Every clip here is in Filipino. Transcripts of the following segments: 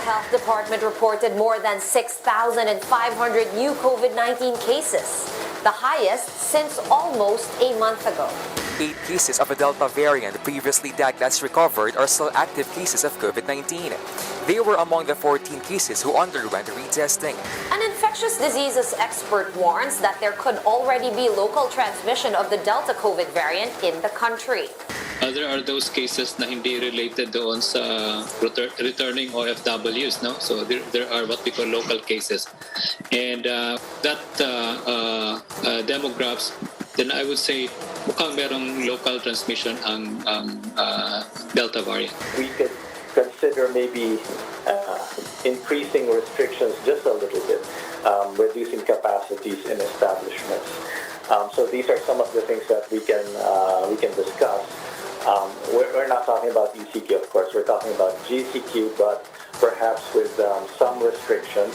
Health Department reported more than 6,500 new COVID-19 cases, the highest since almost a month ago. 8 cases of a Delta variant previously diagnosed as recovered are still active cases of COVID-19. They were among the 14 cases who underwent retesting. An infectious diseases expert warns that there could already be local transmission of the Delta COVID variant in the country. There are those cases na hindi related doon sa returning OFWs, no? So there are what we call local cases. And that demographs, then I would say mukhang merong local transmission ang Delta variant. We could consider maybe increasing restrictions just a little bit, reducing capacities in establishments. So these are some of the things that we can discuss. We're not talking about ECQ, of course. We're talking about GCQ, but perhaps with some restrictions.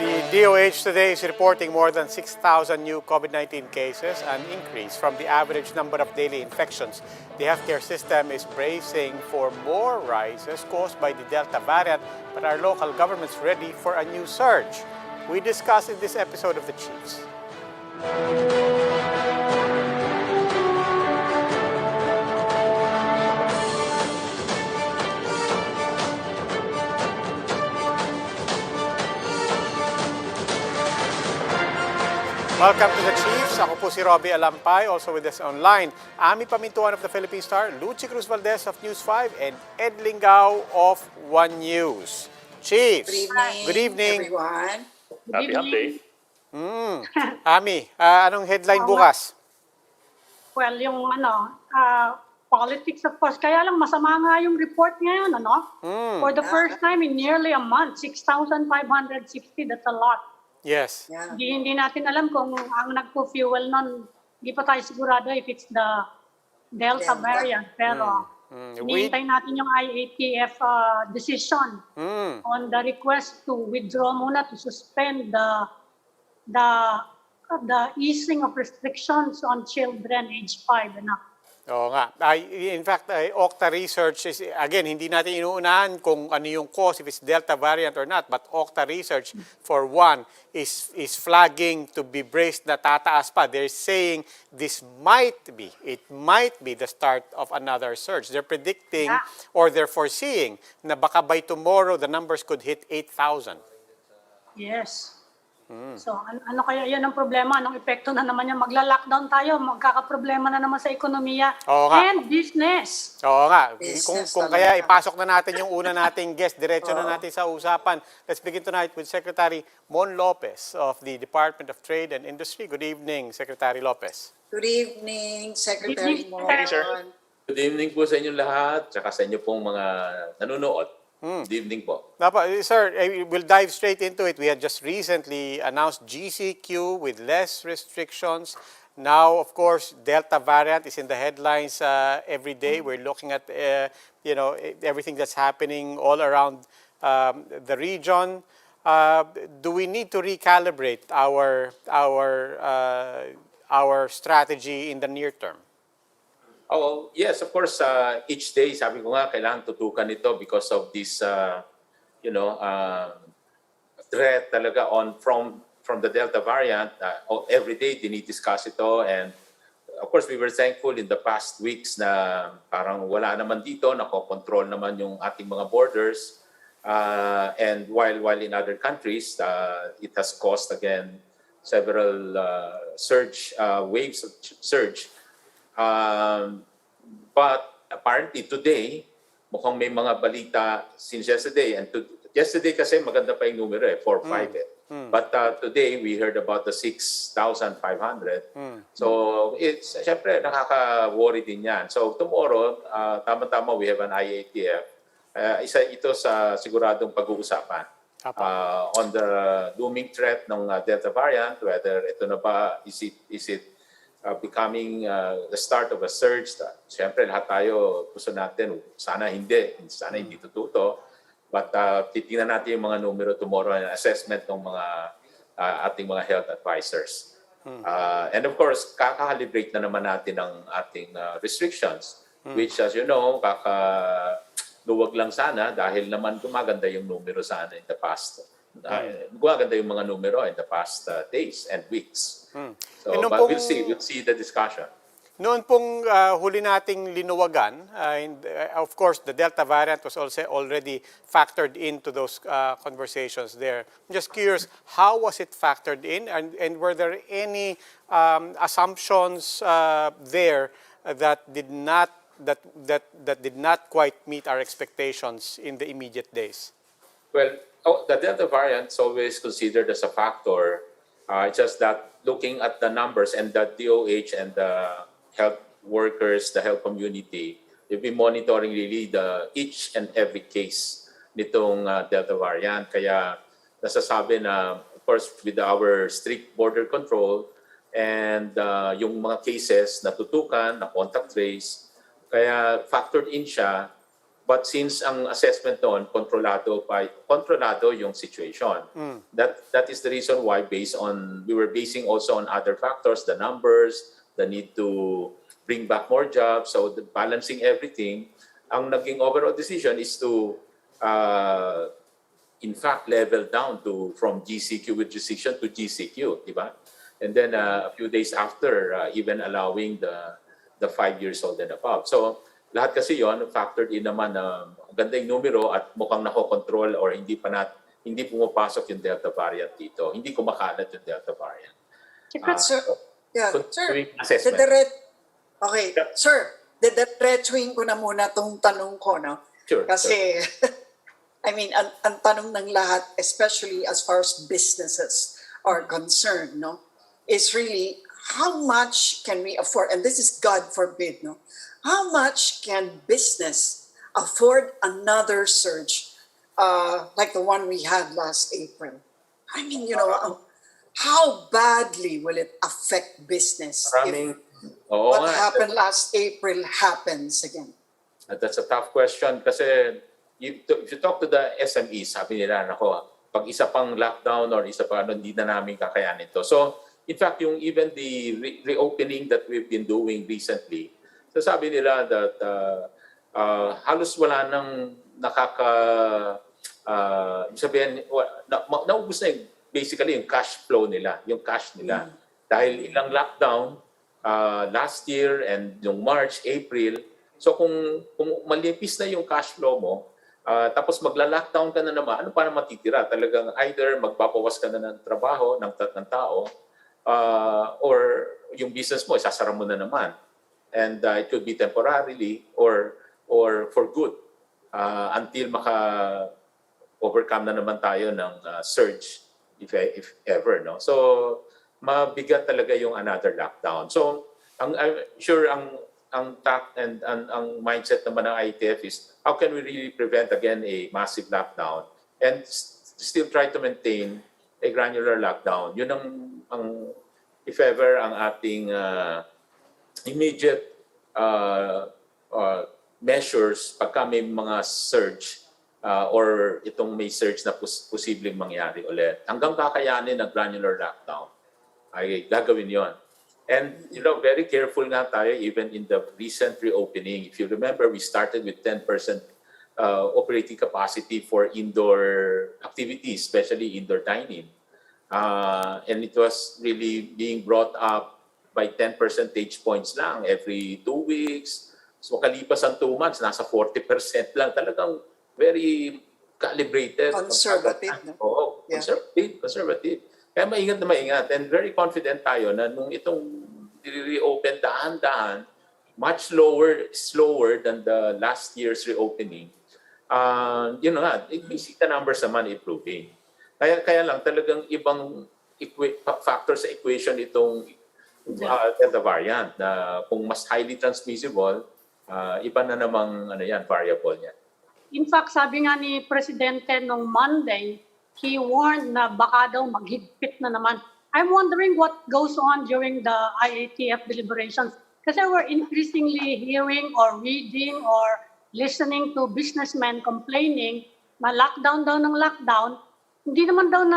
The DOH today is reporting more than 6,000 new COVID-19 cases, an increase from the average number of daily infections. The healthcare system is bracing for more rises caused by the Delta variant, but are local governments ready for a new surge? We discuss in this episode of The Chiefs. Welcome to The Chiefs. Ako po si Robbie Alampay, also with us online. Ami Pamintuan of the Philippine Star, Lucy Cruz Valdez of News 5, and Ed Lingao of One News. Chiefs. Good evening, Good evening. everyone. Happy hump day. Ami, anong headline bukas? Well, yung politics of course. Kaya lang masama nga yung report ngayon, For the first time in nearly a month, 6,560, that's a lot. Yes. Yeah. Hindi natin alam kung ang nagpo-fuel nun, hindi pa tayo sigurado if it's the Delta variant. Pero hinihintay natin yung IATF decision on the request to withdraw muna, to suspend the easing of restrictions on children age 5 and up. Oo nga. In fact, Octa Research is, again, hindi natin inuunahan kung ano yung cause, if it's Delta variant or not, but Octa Research, for one, is flagging to be braced na tataas pa. They're saying it might be the start of another surge. They're predicting or they're foreseeing na baka by tomorrow, the numbers could hit 8,000. Yes. So, ano kaya yan ang problema? Anong epekto na naman yan? Magla-lockdown tayo, magkakaproblema na naman sa ekonomiya and business. Oo nga. Business Kung kaya ipasok na natin yung una nating guest, diretso na natin sa usapan. Let's begin tonight with Secretary Mon Lopez of the Department of Trade and Industry. Good evening, Secretary Lopez. Good evening, Secretary Mon. Good evening po sa inyong lahat, tsaka sa inyo pong mga nanonood. Good evening po. Sir, we'll dive straight into it. We had just recently announced GCQ with less restrictions. Now, of course, Delta variant is in the headlines every day. We're looking at everything that's happening all around the region. Do we need to recalibrate our strategy in the near term? Oh, yes, of course, each day, sabi ko nga, kailangan tutukan ito because of this, threat talaga from the Delta variant. Every day, dinidiscuss ito. And of course, we were thankful in the past weeks na parang wala naman dito, nakokontrol naman yung ating mga borders. And while in other countries, it has caused, again, several waves of surge. But apparently today, mukhang may mga balita since yesterday. And yesterday kasi maganda pa yung numero 4-5 But today, we heard about the 6,500. So it's, syempre, nakaka-worry din yan. So tomorrow, tama-tama, we have an IATF. Isa ito sa siguradong pag-uusapan. On the looming threat ng Delta variant, whether ito na ba, is it becoming the start of a surge. Siyempre, lahat tayo gusto natin, sana hindi tututo. But titingnan natin yung mga numero tomorrow and assessment ng mga ating mga health advisors. And of course, kaka-calibrate na naman natin ang ating restrictions, which as you know, luwag lang sana dahil naman gumaganda yung numero sana in the past. Gumaganda yung mga numero in the past days and weeks. So, And nung but pong- we'll see the discussion. Noon pong huli nating linuwagan, of course, the Delta variant was also already factored into those conversations there. I'm just curious, how was it factored in, and were there any assumptions there that did not quite meet our expectations in the immediate days? Well, the Delta variant is always considered as a factor. It's just that looking at the numbers and the DOH and the health workers, the health community, they'll be monitoring really each and every case nitong Delta variant. Kaya nasasabi na, of course, with our strict border control and yung mga cases na tutukan, na contact trace, kaya factored in siya. But since ang assessment doon, kontrolado yung situation. That is the reason why we were basing also on other factors, the numbers, the need to bring back more jobs, so the balancing everything. Ang naging overall decision is to, in fact, level down from GCQ with jurisdiction to GCQ, di ba? And then a few days after, even allowing the 5 years old and above. So lahat kasi yon factored in naman na ganda yung numero at mukhang nakokontrol or hindi pumapasok yung Delta variant dito. Hindi kumakalat yung Delta variant. Sir, yeah, sir, Doing assessment. okay, sir, diretsuhin ko na muna tong tanong ko, no? Sure. Kasi, I mean, ang tanong ng lahat, especially as far as businesses are concerned, no, is really how much can we afford, and this is God forbid, no? How much can business afford another surge like the one we had last April? I mean, how badly will it affect business if what happened last April happens again? That's a tough question kasi if you talk to the SMEs, sabi nila, nako, pag isa pang lockdown or isa pa, hindi na namin kakayanin ito. So, in fact, even the reopening that we've been doing recently, so sabi nila that halos wala nang sabihin, naubos na basically yung cash flow nila, yung cash nila. Dahil ilang lockdown last year and yung March, April, so kung malipis na yung cash flow mo, tapos magla-lockdown ka na naman, ano pa na matitira? Talagang either magpapawas ka na ng trabaho ng tao, or yung business mo, isasara mo na naman. And it could be temporarily or for good until maka-overcome na naman tayo ng surge, if ever. No? So, mabigat talaga yung another lockdown. So, I'm sure ang tact and ang mindset naman ng ITF is how can we really prevent again a massive lockdown and still try to maintain a granular lockdown. Yun ang if ever ang ating immediate measures pagka may mga surge or itong may surge na posibleng mangyari ulit. Hanggang kakayanin ng granular lockdown ay gagawin yon. And very careful nga tayo even in the recent reopening. If you remember, we started with 10% operating capacity for indoor activities, especially indoor dining. And it was really being brought up by 10 percentage points lang every 2 weeks. So kalipas ang 2 months, nasa 40% lang. Talagang very calibrated. Conservative. No? Oo, conservative. Kaya maingat na maingat. And very confident tayo na nung itong reopen dahan-dahan, much slower than the last year's reopening. Basic numbers naman improving. Kaya lang talagang ibang factor sa equation itong Delta variant na kung mas highly transmissible, iba na namang variable niya. In fact, sabi nga ni Presidente nung Monday, he warned na baka daw maghigpit na naman. I'm wondering what goes on during the IATF deliberations kasi we're increasingly hearing or reading or listening to businessmen complaining na lockdown daw ng lockdown. Hindi naman daw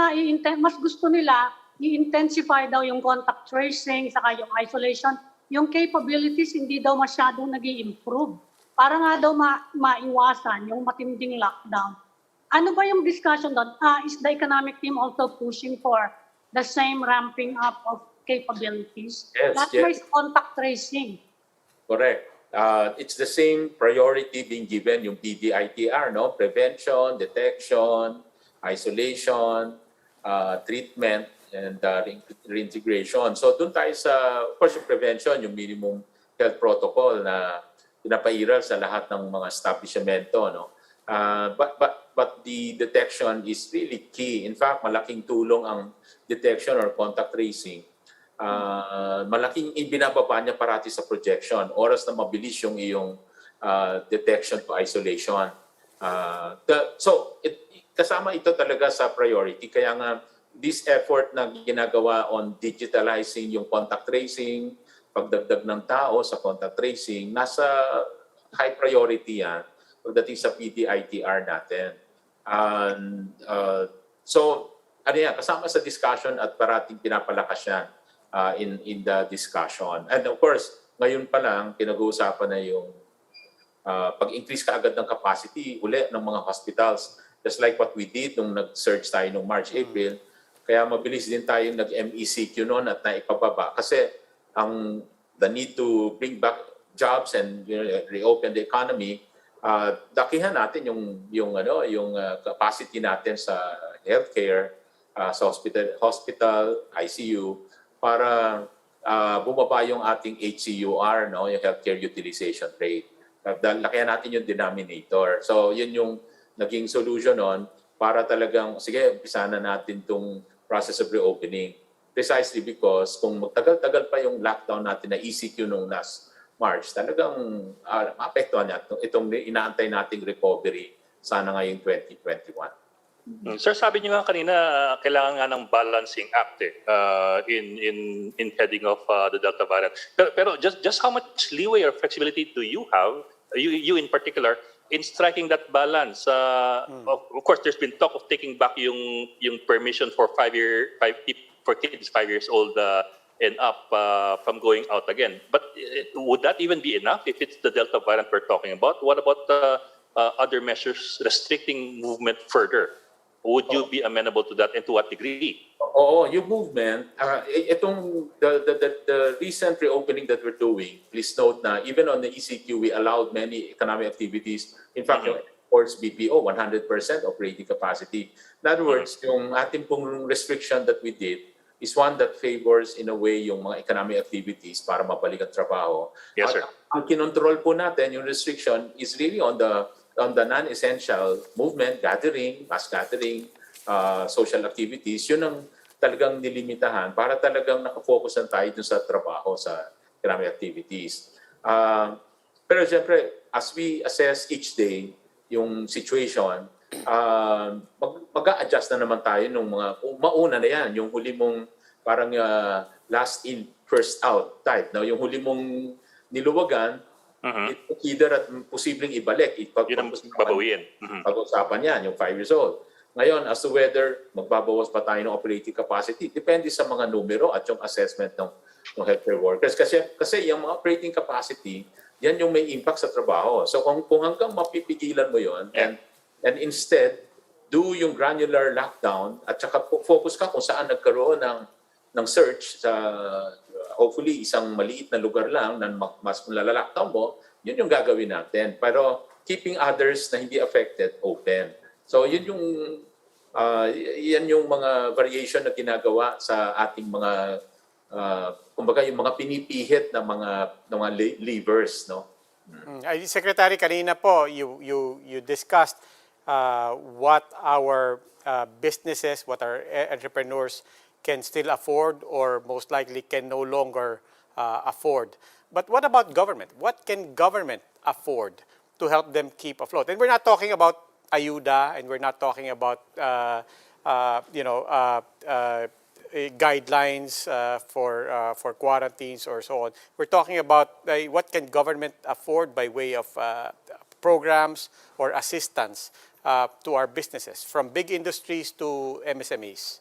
mas gusto nila i-intensify daw yung contact tracing, saka yung isolation. Yung capabilities hindi daw masyadong nag-i-improve. para nga daw maiwasan yung matinding lockdown. Ano ba yung discussion doon? Is the economic team also pushing for the same ramping up of capabilities? Yes, Likewise, contact tracing. Correct. It's the same priority being given yung PDITR, no? Prevention, detection, isolation, treatment, and reintegration. So doon tayo sa, of course, yung prevention, yung minimum health protocol na pinapairal sa lahat ng mga establishmento, no? But the detection is really key. In fact, malaking tulong ang detection or contact tracing. Malaking ibinababa niya parati sa projection. Oras na mabilis yung iyong detection to isolation. Kasama ito talaga sa priority. Kaya nga, this effort na ginagawa on digitalizing yung contact tracing, pagdagdag ng tao sa contact tracing, nasa high priority yan pagdating sa PDITR natin. Kasama sa discussion at parating pinapalakas yan in the discussion. And of course, ngayon pa lang, pinag-uusapan na yung pag-increase ka agad ng capacity uli ng mga hospitals. Just like what we did nung nag-surge tayo nung March, April. Kaya mabilis din tayo nag-MECQ noon at naipababa. Kasi the need to bring back jobs and reopen the economy, dakihan natin yung capacity natin sa healthcare, sa hospital, ICU, para bumaba yung ating HCUR, no, yung healthcare utilization rate. Lakihan natin yung denominator. So yun yung naging solution nun para talagang, sige, umpisa na natin tong process of reopening. Precisely because kung magtagal-tagal pa yung lockdown natin na ECQ nung last March, talagang maapektuhan niya itong inaantay nating recovery sana ngayong 2021. Sir, sabi niyo nga kanina, kailangan nga ng balancing act in heading off the Delta variant. Pero just how much leeway or flexibility do you have, you in particular, in striking that balance? Of course, there's been talk of taking back yung permission for for kids 5 years old and up from going out again. But would that even be enough if it's the Delta variant we're talking about? What about other measures restricting movement further? Would you be amenable to that and to what degree? Oo, yung movement, the recent reopening that we're doing, please note na even on the ECQ, we allowed many economic activities. In fact, yung airports BPO, 100% operating capacity. In other words, yung ating pong restriction that we did is one that favors in a way yung mga economic activities para mabalik ang trabaho. Yes, sir. Ang kinontrol po natin, yung restriction, is really on the non-essential movement, gathering, mass gathering, social activities. Yun ang talagang nilimitahan para talagang nakafocus na tayo dun sa trabaho, sa economic activities. Pero siyempre, as we assess each day yung situation, mag-a-adjust na naman tayo nung mga, mauna na yan, yung huli mong parang last in, first out type. No? Yung huli mong niluwagan, either at posibleng ibalik. Yun ang babawiin. Pag-usapan yan, yung 5 years old. Ngayon, as to whether magbabawas pa tayo ng operating capacity, depende sa mga numero at yung assessment ng healthcare workers. Kasi yung mga operating capacity, yan yung may impact sa trabaho. So kung hanggang mapipigilan mo yon and instead, do yung granular lockdown at saka focus ka kung saan nagkaroon ng search sa hopefully isang maliit na lugar lang na mas malalockdown mo, yun yung gagawin natin. Pero keeping others na hindi affected open. So yun yung mga variation na ginagawa sa ating mga kumbaga yung mga pinipihit na mga levers, no? Secretary, kanina po you discussed what our businesses, what our entrepreneurs can still afford or most likely can no longer afford. But what about government? What can government afford to help them keep afloat? And we're not talking about ayuda, and we're not talking about guidelines for quarantines or so on. We're talking about what can government afford by way of programs or assistance to our businesses, from big industries to MSMEs.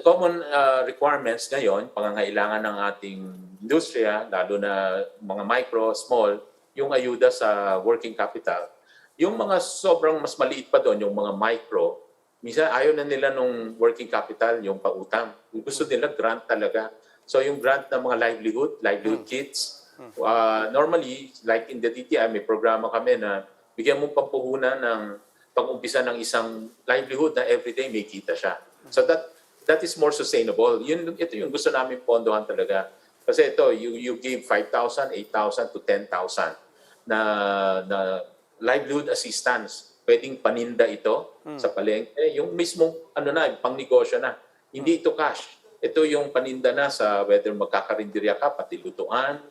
Common requirements ngayon, pangangailangan ng ating industriya, lalo na mga micro, small, yung ayuda sa working capital. Yung mga sobrang mas maliit pa doon, yung mga micro, minsan ayaw na nila nung working capital, yung pautang. Gusto nila grant talaga. So yung grant ng mga livelihood kits, normally, like in the DTI, may programa kami na bigyan mong pampuhunan ng pag-umpisa ng isang livelihood na everyday may kita siya. So that is more sustainable. Ito yung gusto namin pondohan talaga. Kasi ito, you give 5,000, 8,000 to 10,000 na livelihood assistance. Pwedeng paninda ito sa palengke. Yung mismong pangnegosyo na. Hindi ito cash. Ito yung paninda na sa whether magkakarinderya ka, pati lutuan,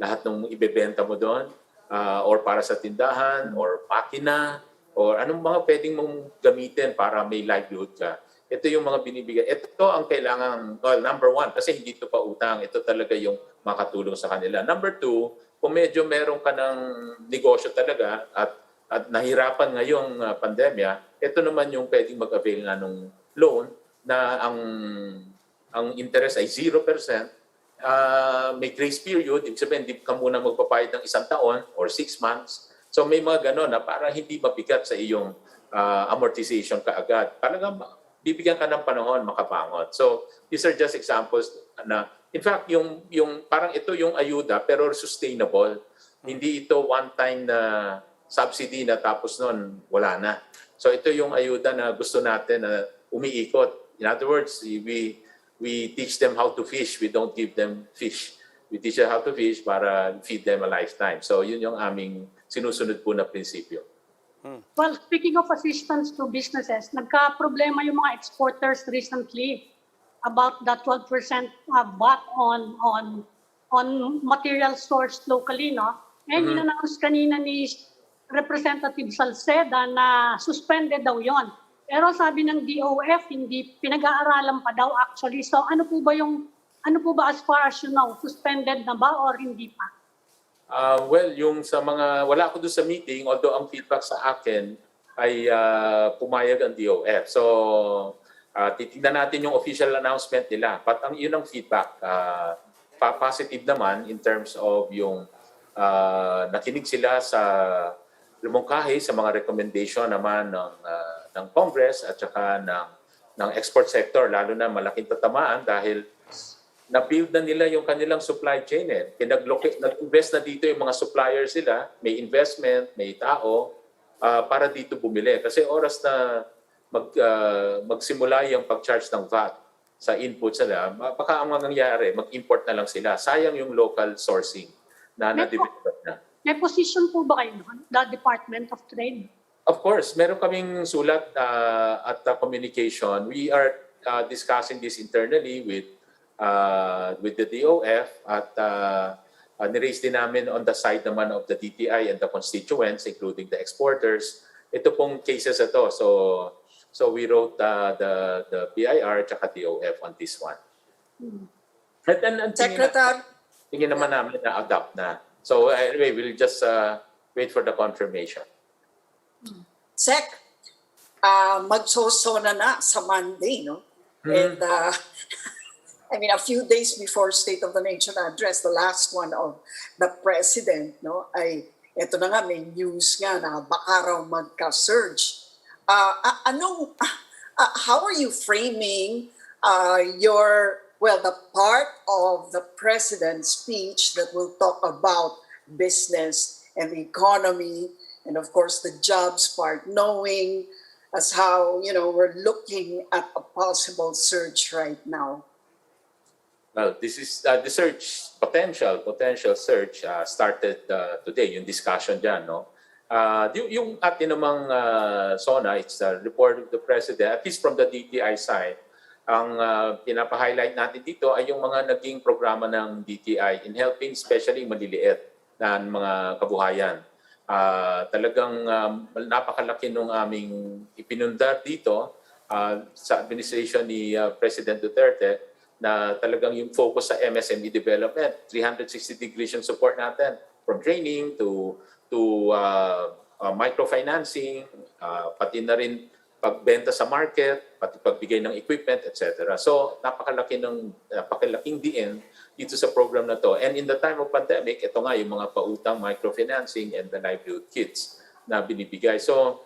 lahat ng ibebenta mo doon, or para sa tindahan, or makina, or anong mga pwedeng mong gamitin para may livelihood ka. Ito yung mga binibigay. Ito ang kailangan, number one, kasi hindi ito pa utang. Ito talaga yung makatulong sa kanila. Number two, kung medyo meron ka ng negosyo talaga at nahirapan ngayong pandemya, ito naman yung pwedeng mag-avail nga ng loan na ang interest ay 0%. May grace period, ibig sabihin, hindi ka muna magpapayad ng 1 taon or 6 months. So may mga gano'n na para hindi mabigat sa iyong amortization kaagad. Talagang bibigyan ka ng panahon makabangon. So these are just examples na, in fact, yung parang ito yung ayuda pero sustainable. Hindi ito one-time na subsidy na tapos noon wala na. So ito yung ayuda na gusto natin na umiikot. In other words, we teach them how to fish. We don't give them fish. We teach them how to fish para feed them a lifetime. So yun yung aming sinusunod po na prinsipyo. Well, speaking of assistance to businesses, nagka-problema yung mga exporters recently about the 12% VAT on material sourced locally, no? And in-announce kanina ni Representative Salceda na suspended daw yon. Pero sabi ng DOF, hindi pinag-aaralan pa daw actually. So ano po ba as far as you know, suspended na ba or hindi pa? Well, yung sa mga, wala ako doon sa meeting, although ang feedback sa akin ay pumayag ang DOF. So, titignan natin yung official announcement nila. But yun ang feedback. Positive naman in terms of yung nakinig sila sa lumungkahi sa mga recommendation naman ng Congress at saka ng export sector, lalo na malaking tatamaan dahil na-build na nila yung kanilang supply chain. Nag-invest na dito yung mga suppliers sila, may investment, may tao, para dito bumili. Kasi oras na magsimula yung pag-charge ng VAT sa input sila, baka ang mangyayari, mag-import na lang sila. Sayang yung local sourcing na na-develop na. May position po ba kayo doon, the Department of Trade? Of course, meron kaming sulat at communication. We are discussing this internally with the DOF at niraise din namin on the side naman of the DTI and the constituents, including the exporters. Ito pong cases ito. So we wrote the BIR at DOF on this one. And then Secretary, tingin naman namin na adapt na. So anyway, we'll just wait for the confirmation. Sec, magsosona na sa Monday, no? And I mean, a few days before State of the Nation address, the last one of the President, no, ay ito na nga, may news nga na baka raw magka-surge. How are you framing the part of the President's speech that will talk about business and the economy and of course the jobs part, knowing as how, we're looking at a possible surge right now? Well, this is the search, potential search started today, yung discussion dyan, no? Yung atin namang SONA, it's a report of the President, at least from the DTI side, ang pinapa-highlight natin dito ay yung mga naging programa ng DTI in helping especially maliliit na mga kabuhayan. Talagang napakalaki nung aming ipinundar dito sa administration ni President Duterte, na talagang yung focus sa MSME development, 360 degrees yung support natin, from training to microfinancing, pati na rin pagbenta sa market, pati pagbigay ng equipment, etc. So napakalaking diin dito sa program na to. And in the time of pandemic, ito nga yung mga pautang, microfinancing, and the livelihood kits na binibigay. So,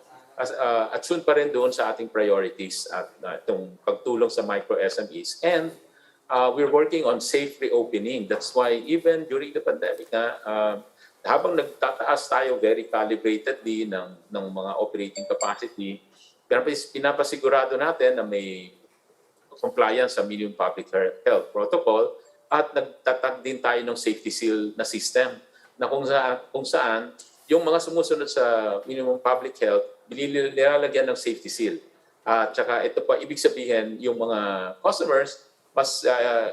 at soon pa rin doon sa ating priorities at itong pagtulong sa micro SMEs. And we're working on safe reopening. That's why even during the pandemic, habang nagtataas tayo very calibratedly ng mga operating capacity, pinapasigurado natin na may compliance sa minimum public health protocol at nagtatag din tayo ng safety seal na system na kung saan yung mga sumusunod sa minimum public health, nilalagyan ng safety seal. At saka ito pa, ibig sabihin, yung mga customers, mas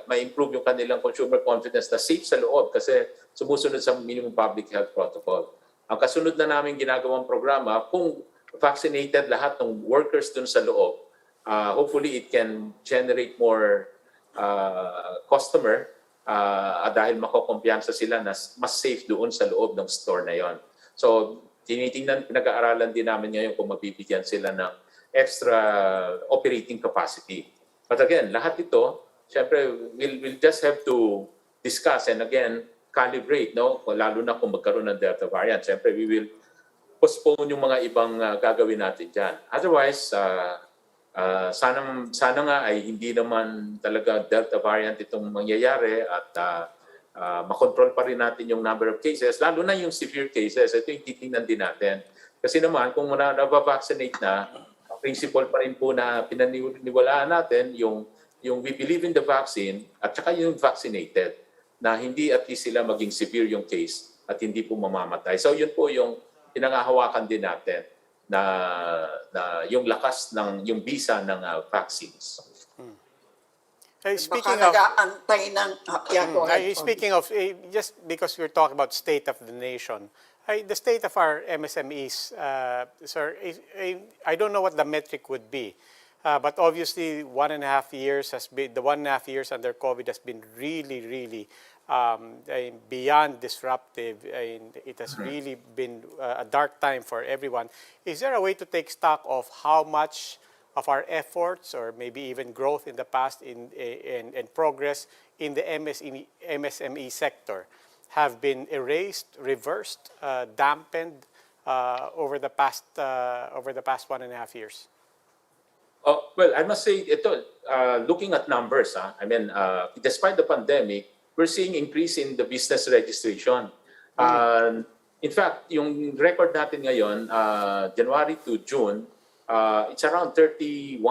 ma-improve yung kanilang consumer confidence na safe sa loob kasi sumusunod sa minimum public health protocol. Ang kasunod na namin ginagawang programa, kung vaccinated lahat ng workers dun sa loob, hopefully it can generate more customer dahil makukumpiyansa sila na mas safe doon sa loob ng store na yon. So, pinag-aaralan din namin ngayon kung mabibigyan sila ng extra operating capacity. But again, lahat ito, syempre, we'll just have to discuss and again, calibrate, no? Lalo na kung magkaroon ng Delta variant. Syempre, we will postpone yung mga ibang gagawin natin dyan. Otherwise, sana nga ay hindi naman talaga Delta variant itong mangyayari at makontrol pa rin natin yung number of cases, lalo na yung severe cases. Ito yung titingnan din natin. Kasi naman, kung nabavaccinate na, ang principle pa rin po na pinaniwalaan natin yung we believe in the vaccine at saka yung vaccinated na hindi at least sila maging severe yung case at hindi po mamamatay. So yun po yung pinangahawakan din natin na yung lakas ng yung bisa ng vaccines. Speaking Baka of, nag-aantay ng... go ahead. speaking of, just because we're talking about state of the nation, the state of our MSMEs, sir, I don't know what the metric would be, but obviously 1.5 years has been, the 1.5 years under COVID has been really beyond disruptive. It has really been a dark time for everyone. Is there a way to take stock of how much of our efforts or maybe even growth in the past and progress in the MSME sector have been erased, reversed, dampened over the past 1.5 years? Well, I must say, looking at numbers, I mean, despite the pandemic, we're seeing increase in the business registration. In fact, yung record natin ngayon, January to June, it's around 31%,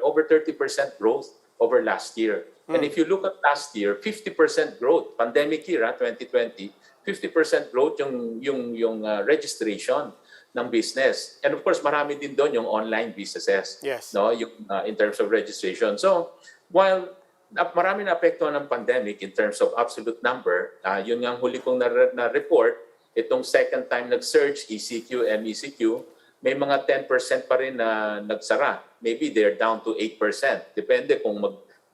over 30% growth over last year. And if you look at last year, 50% growth, pandemic year, 2020, 50% growth yung registration ng business. And of course, marami din doon yung online businesses. Yes. No, yung, in terms of registration. So, while marami na apektuhan ng pandemic in terms of absolute number, yun nga ang huli kong na-report, itong second time nag-surge, ECQ, MECQ, may mga 10% pa rin na nagsara. Maybe they're down to 8%. Depende kung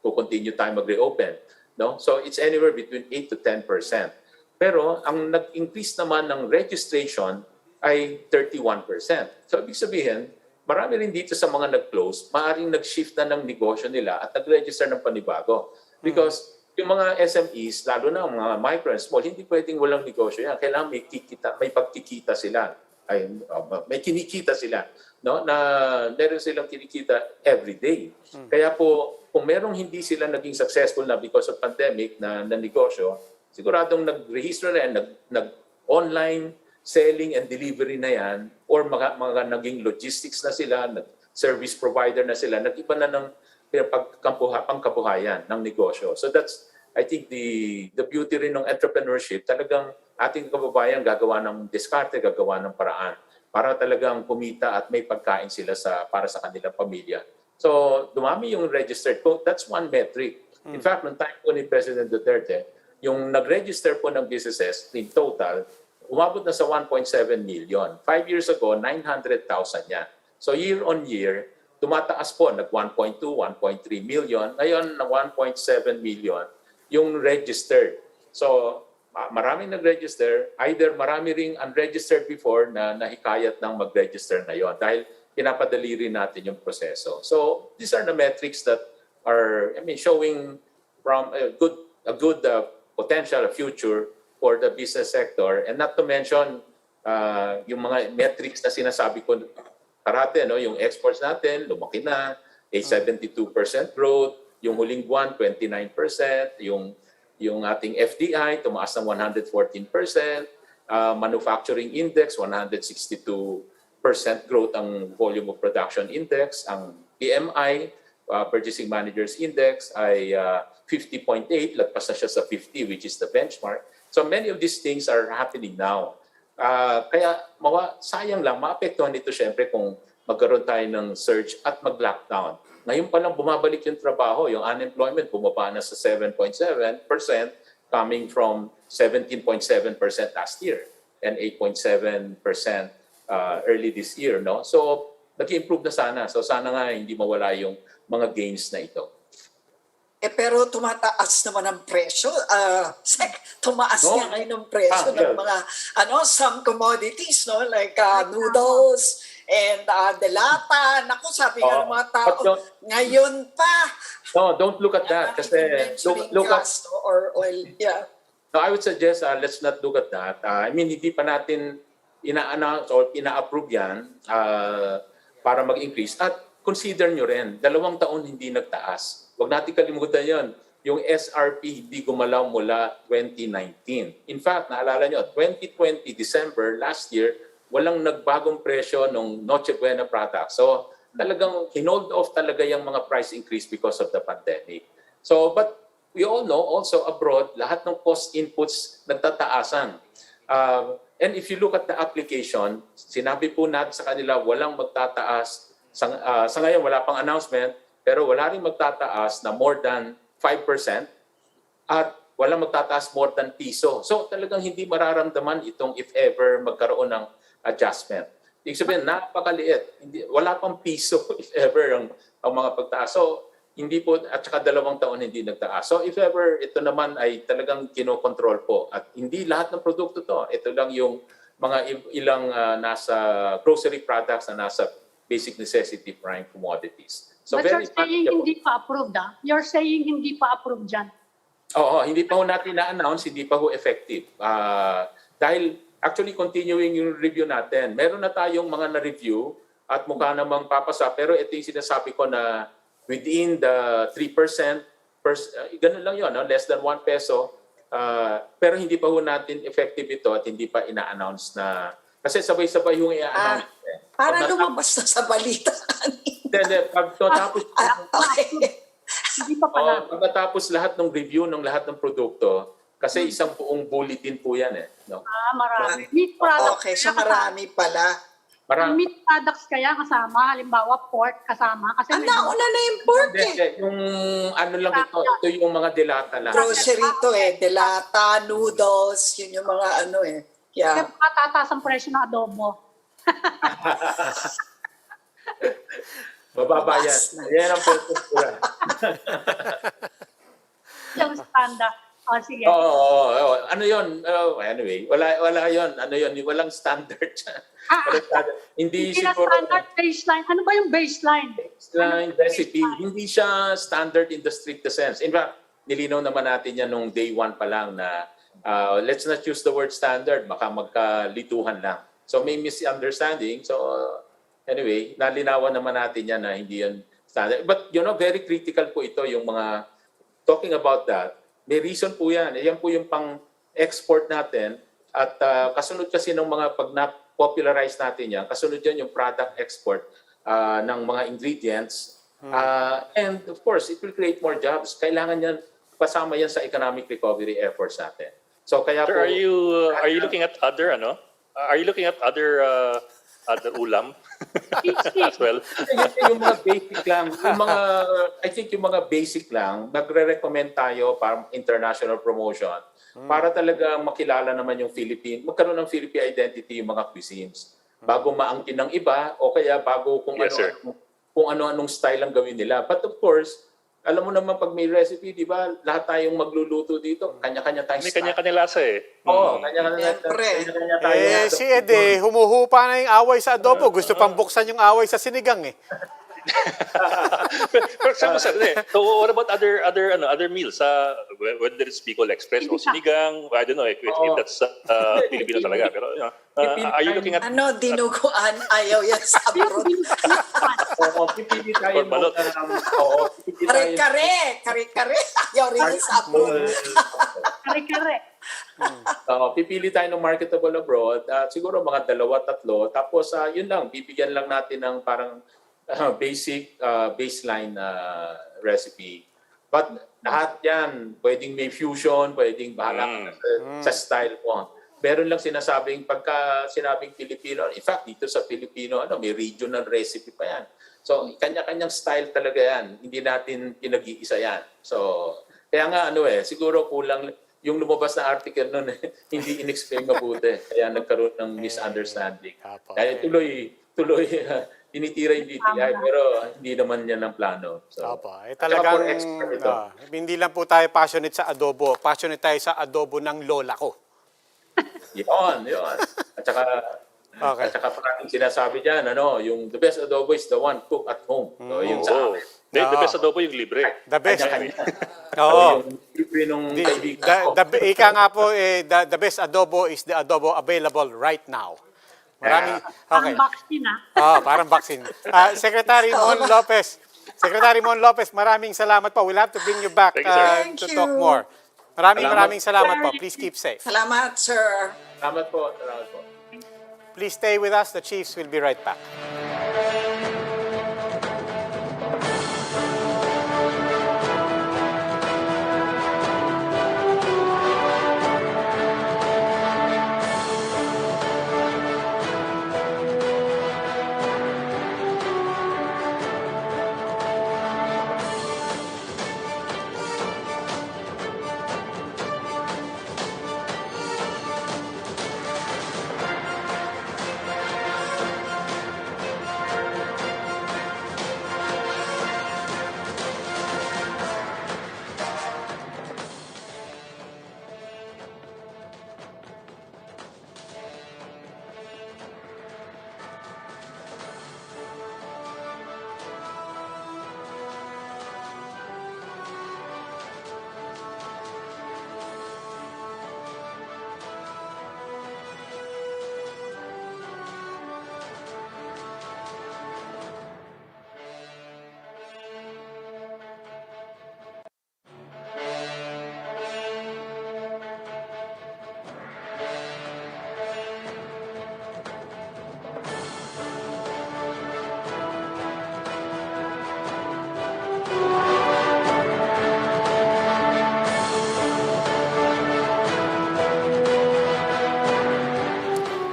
continue tayo mag-reopen. No? So it's anywhere between 8 to 10%. Pero ang nag-increase naman ng registration ay 31%. So ibig sabihin, marami rin dito sa mga nag-close, maaaring nag-shift na ng negosyo nila at nag-register ng panibago. Because yung mga SMEs, lalo na mga micro and small, hindi pwedeng walang negosyo yan. Kailangan may pagkikita sila. May kinikita sila, no? Na meron silang kinikita every day. Kaya po, kung merong hindi sila naging successful na because of pandemic na negosyo, siguradong nag-register na yan, nag-online selling and delivery na yan, or mga naging logistics na sila, service provider na sila, nag-iba na ng pangkabuhayan ng negosyo. So that's, I think, the beauty rin ng entrepreneurship, talagang ating kababayan gagawa ng diskarte, gagawa ng paraan para talagang kumita at may pagkain sila para sa kanilang pamilya. So, dumami yung registered po. That's one metric. In fact, noong time po ni President Duterte, yung nag-register po ng businesses in total, umabot na sa 1.7 million. 5 years ago, 900,000 yan. So, year on year, tumataas po, nag-1.2, 1.3 million. Ngayon, na 1.7 million yung registered. So, maraming nag-register, either marami ring unregistered before na nahikayat ng mag-register ngayon dahil pinapadali rin natin yung proseso. So these are the metrics that are, showing from good a good potential, a future for the business sector. And not to mention, yung mga metrics na sinasabi ko parate, no? Yung exports natin, lumaki na, a 72% growth, yung huling buwan, 29%, yung ating FDI, tumaas ng 114%, manufacturing index, 162% growth ang volume of production index, ang PMI, Purchasing Managers Index ay 50.8, lagpas na siya sa 50, which is the benchmark. So many of these things are happening now. Kaya sayang lang, maapektuhan ito syempre kung magkaroon tayo ng surge at mag-lockdown. Ngayon pa lang bumabalik yung trabaho, yung unemployment bumaba na sa 7.7%, coming from 17.7% last year and 8.7% early this year. No? So nag-improve na sana. So sana nga hindi mawala yung mga gains na ito. Pero tumataas naman ang presyo. Tumaas No? nga ngayon ang presyo ng well. mga some commodities, no? Like noodles and delata. Naku, sabi nga ng mga tao, ngayon pa. No, don't look at that. Kasi look at gas, no? Or oil. Yeah. No, I would suggest let's not look at that. I mean, hindi pa natin ina-announce or ina-approve yan para mag-increase. At consider nyo rin, 2 taon hindi nagtaas. Huwag natin kalimutan yon. Yung SRP hindi gumalaw mula 2019. In fact, naalala nyo, 2020 December last year, walang nagbagong presyo ng Noche Buena product. So talagang hinold off talaga yung mga price increase because of the pandemic. So, but we all know also abroad, lahat ng cost inputs nagtataasan. And if you look at the application, sinabi po natin sa kanila walang magtataas. Sa ngayon wala pang announcement, pero wala rin magtataas na more than 5% at walang magtataas more than piso. So talagang hindi mararamdaman itong if ever magkaroon ng adjustment. Ibig sabihin, napakaliit. Wala pang piso if ever ang mga pagtaas. So hindi po, at saka 2 taon hindi nagtaas. So if ever ito naman ay talagang kinokontrol po at hindi lahat ng produkto to. Ito lang yung mga ilang nasa grocery products na nasa basic necessity prime commodities. So but you're saying hindi pa approved, You're saying hindi pa approved dyan. Oo, hindi pa ho natin na-announce, hindi pa ho effective. Dahil actually continuing yung review natin. Meron na tayong mga na-review at mukha namang papasa. Pero ito yung sinasabi ko na within the 3%, ganun lang yun, no? Less than 1 peso. Pero hindi pa ho natin effective ito at hindi pa ina-announce na. Kasi sabay-sabay yung i-announce. Para lumabas na sa balita kanina. Hindi pa pala. Pagkatapos lahat ng review ng lahat ng produkto, kasi isang buong bulletin po yan no? Marami. Meat products. Okay, so marami pala. Meat products kaya kasama, halimbawa pork kasama. Kasi Nauna na yung pork Yung ano lang ito yung mga delata lang. Grocery to delata, noodles, yun yung mga Yeah. Kaya matataas ang presyo ng adobo. Bababa yan. Yan ang purpose ko. Yung standard. Sige. Ano yun? Anyway, wala yun. Ano yun? Walang standard. Hindi siguro. Standard baseline. Ano ba yung baseline? Baseline recipe. Hindi siya standard in the strictest sense. In fact, nilinaw naman natin yan nung day 1 pa lang na let's not use the word standard. Magkalituhan lang. So may misunderstanding. So anyway, nalinawan naman natin yan na hindi yan standard. But very critical po ito yung mga talking about that. May reason po yan. Yan po yung pang-export natin. At kasunod kasi ng mga pag na-popularize natin yan, kasunod yan yung product export ng mga ingredients. And of course, it will create more jobs. Kailangan yan, kasama yan sa economic recovery efforts natin. So kaya Sir, po, are you looking at other Are you looking at other ulam as well? yung mga basic lang, I think yung mga basic lang, nagre-recommend tayo para international promotion para talaga makilala naman yung Philippine, magkaroon ng Philippine identity yung mga cuisines. Bago maangkin ng iba o kaya bago kung ano-anong style ang gawin nila. But of course, alam mo naman pag may recipe, di ba, lahat tayong magluluto dito, kanya-kanya tayong May kanya-kanya lasa Oo, kanya-kanya tayo. Si Ed, humuhupa na yung away sa adobo. Gusto pang buksan yung away sa sinigang For example, sir, so what about other meals? Whether it's Bicol Express o sinigang, I don't know if that's Filipino talaga. Pero are you looking at Ano, dinuguan, ayaw yan sa abroad. Oo, pipili tayo Or balot. pipili tayo. Kare-kare, ayaw rin yan sa abroad. Kare-kare. Pipili tayo ng marketable abroad, siguro mga 2-3, tapos yun lang, bibigyan lang natin ng parang basic baseline recipe. But lahat yan, pwedeng may fusion, pwedeng bahala ka sa style mo. Meron lang sinasabing, pagka sinabing Filipino, in fact, dito sa Filipino, may regional recipe pa yan. So, kanya-kanyang style talaga yan. Hindi natin pinag-iisa yan. So, kaya nga, siguro kulang, yung lumabas na article nun, hindi in-explain mabuti. Kaya nagkaroon ng misunderstanding. Kaya tuloy, tinitira yung DTI, pero hindi naman yan ang plano. So, talagang, for expert ito. hindi lang po tayo passionate sa adobo. Passionate tayo sa adobo ng lola ko. Yun. At saka parating sinasabi dyan, yung the best adobo is the one cooked at home. So, yun sa amin. The best adobo yung libre. The best. Kanya-kanya. Oo. Yung libre nung kaibigan ko. Ika nga po, the best adobo is the adobo available right now. Maraming, okay. Ang vaccine, Parang vaccine. Secretary Mon Lopez, maraming salamat po. We'll have to bring you back Thank to you, sir. talk more. Maraming salamat po. Please keep safe. Salamat, sir. Salamat po. Please stay with us. The Chiefs will be right back.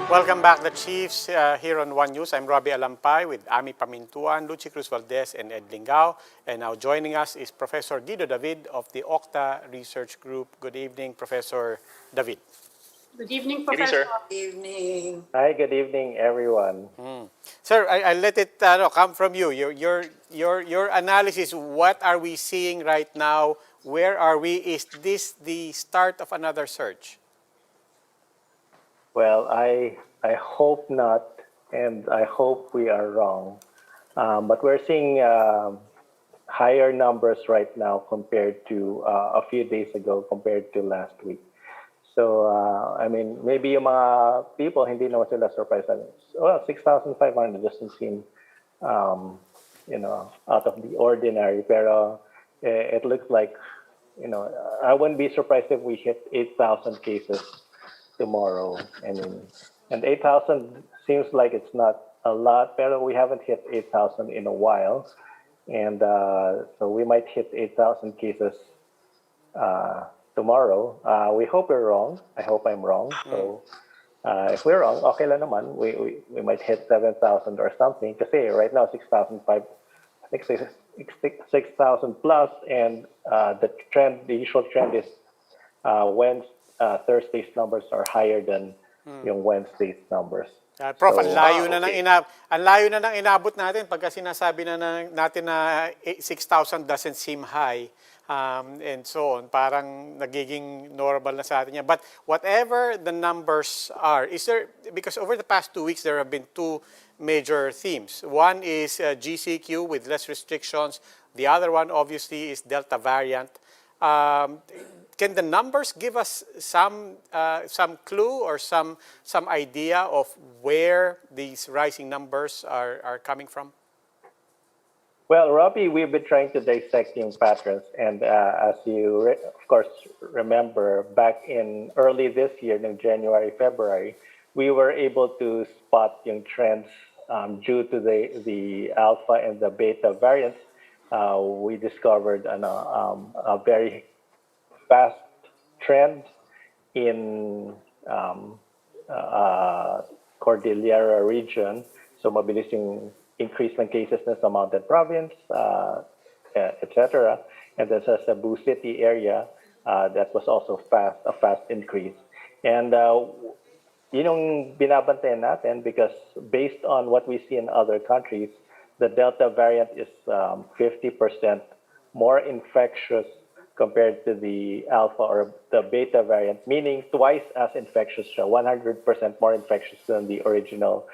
Welcome back, the Chiefs, here on One News. I'm Robbie Alampay with Ami Pamintuan, Lucy Cruz Valdez, and Ed Lingao. And now joining us is Professor Guido David of the Octa Research Group. Good evening, Professor David. Good evening, Good evening, Professor. sir. Good evening. Hi, good evening, everyone. Sir, I'll let it come from you. Your analysis. What are we seeing right now? Where are we? Is this the start of another surge? Well, I hope not, and I hope we are wrong. But we're seeing higher numbers right now compared to a few days ago, compared to last week. So, I mean, maybe yung mga people, hindi naman sila surprised. Well, 6,500 doesn't seem, out of the ordinary. Pero it looks like, I wouldn't be surprised if we hit 8,000 cases tomorrow. I mean, and 8,000 seems like it's not a lot, pero we haven't hit 8,000 in a while. And so we might hit 8,000 cases tomorrow. We hope we're wrong. I hope I'm wrong. So if we're wrong, okay lang naman. We might hit 7,000 or something. Kasi right now, 6,000 plus, and the usual trend is Thursday's numbers are higher than yung Wednesday's numbers. Prof, So, ang layo na ng inabot natin pagka sinasabi na natin na 6,000 doesn't seem high. and so on. Parang nagiging normal na sa atin yan. But whatever the numbers are, because over the past 2 weeks, there have been two major themes. One is GCQ with less restrictions. The other one, obviously, is Delta variant. Can the numbers give us some clue or some idea of where these rising numbers are coming from? Well, Robbie, we've been trying to dissect yung patterns, and as you, of course, remember, back in early this year, in January, February, we were able to spot yung trends due to the alpha and the beta variants. We discovered a very fast trend in Cordillera region, so mabilis yung increase ng cases na sa Mountain Province, etc. And then sa Cebu City area, that was also a fast increase. And yun yung binabantayan natin because based on what we see in other countries, the Delta variant is 50% more infectious compared to the Alpha or the Beta variant, meaning twice as infectious, 100% more infectious than the original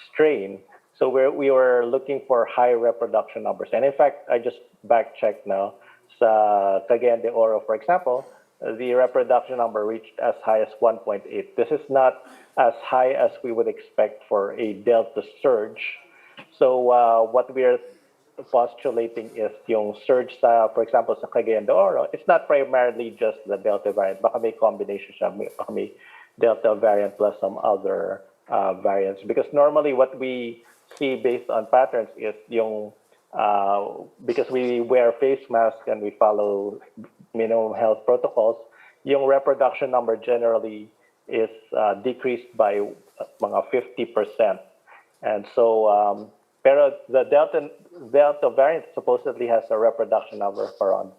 strain. So we were looking for high reproduction numbers. And in fact, I just back-checked now. Sa Cagayan de Oro, for example, the reproduction number reached as high as 1.8. This is not as high as we would expect for a Delta surge. So what we are postulating is yung surge sa, for example, sa Cagayan de Oro, it's not primarily just the Delta variant. Baka may combination siya, baka may Delta variant plus some other variants. Because normally what we see based on patterns is yung, because we wear face masks and we follow minimum health protocols, yung reproduction number generally is decreased by mga 50%. And so, pero the Delta variant supposedly has a reproduction number of around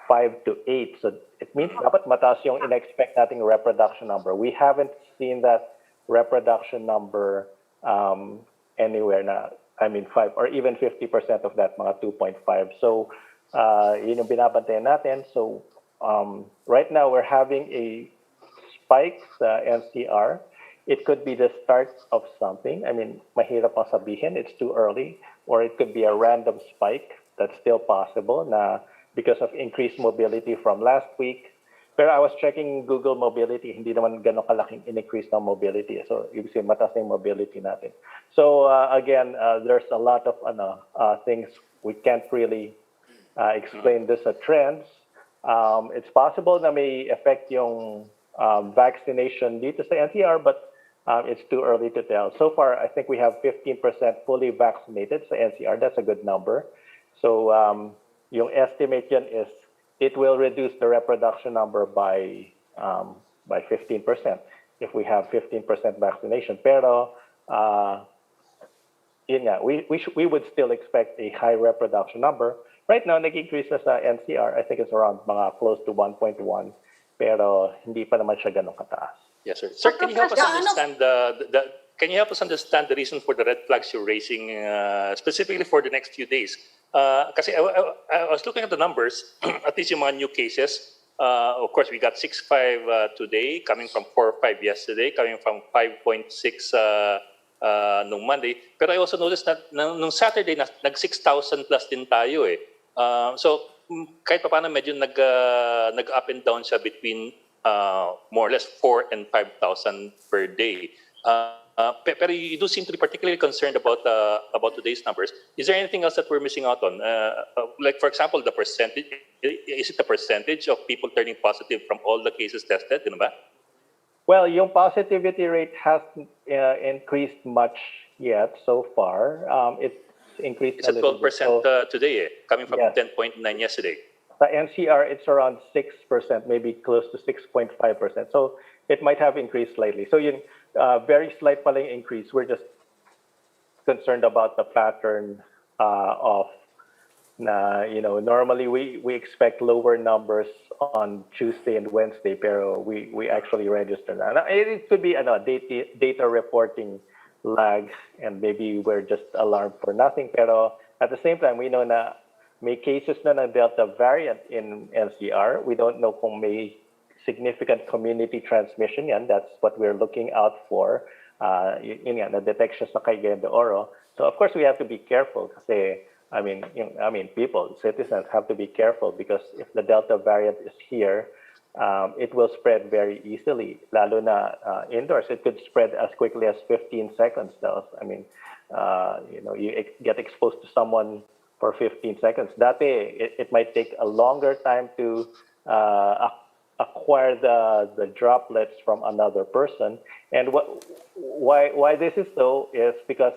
5 to 8. So it means dapat mataas yung in-expect nating reproduction number. We haven't seen that reproduction number anywhere na, I mean 5 or even 50% of that, mga 2.5. So yun yung binabantayan natin. So right now we're having a spike sa NCR. It could be the start of something. I mean, mahirap pang sabihin, it's too early. Or it could be a random spike. That's still possible na because of increased mobility from last week. Pero I was checking Google mobility, hindi naman ganun kalaking increase ng mobility. So, ibig sabihin, mataas na yung mobility natin. So, again, there's a lot of things we can't really explain this as trends. It's possible na may affect yung vaccination dito sa NCR, but it's too early to tell. So far, I think we have 15% fully vaccinated sa NCR. That's a good number. So, yung estimate yan is it will reduce the reproduction number by 15% if we have 15% vaccination. Pero, yun nga, we would still expect a high reproduction number. Right now, nag-increase na sa NCR. I think it's around mga close to 1.1. Pero hindi pa naman siya ganun kataas. Yes, sir. Sir, can you help us understand can you help us understand the reason for the red flags you're raising specifically for the next few days? Kasi I was looking at the numbers, at least yung mga new cases. Of course, we got 6.5 today, coming from 4.5 yesterday, coming from 5.6 nung Monday. Pero I also noticed that nung Saturday, nag 6,000 plus din tayo eh. So, kahit pa paano medyo nag-up and down siya between more or less 4,000 and 5,000 per day. Pero you do seem to be particularly concerned about today's numbers. Is there anything else that we're missing out on? Like, for example, the percentage. Is it the percentage of people turning positive from all the cases tested? Di ba? Well, yung positivity rate hasn't increased much yet so far. It's increased it's a little bit. It's at 12% today, coming from 10.9 yesterday. The NCR, it's around 6%, maybe close to 6.5%. So it might have increased slightly. So yun, very slight palang increase. We're just concerned about the pattern of, normally we expect lower numbers on Tuesday and Wednesday, pero we actually register that. Now, it could be data reporting lag, and maybe we're just alarmed for nothing. Pero at the same time, we know na may cases na ng Delta variant in NCR. We don't know kung may significant community transmission yan. That's what we're looking out for. Yun yan, na detection sa Cagayan de Oro. So of course we have to be careful kasi people, citizens have to be careful because if the Delta variant is here, it will spread very easily. Lalo na indoors, it could spread as quickly as 15 seconds. You get exposed to someone for 15 seconds. Dati, it might take a longer time to acquire the droplets from another person. And why this is so is because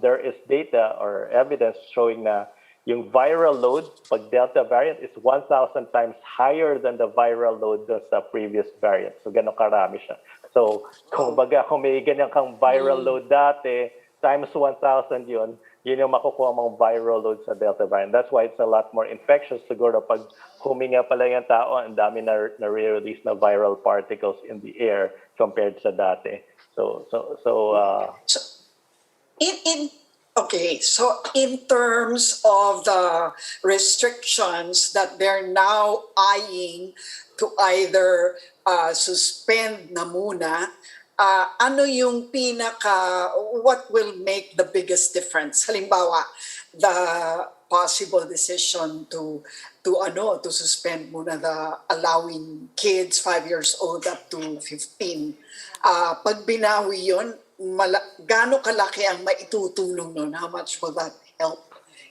there is data or evidence showing na yung viral load pag Delta variant is 1,000 times higher than the viral load sa previous variant. So ganun karami siya. So kung may ganyan kang viral load dati, times 1,000 yun yung makukuha mong viral load sa Delta variant. That's why it's a lot more infectious. Siguro pag huminga pala yung tao, ang dami na re-release na viral particles in the air compared sa dati. So in terms of the restrictions that they're now eyeing to either suspend na muna, ano yung what will make the biggest difference? Halimbawa, the possible decision to suspend muna the allowing kids 5 years old up to 15. Pag binawi yun, gaano kalaki ang maitutulong nun? How much will that help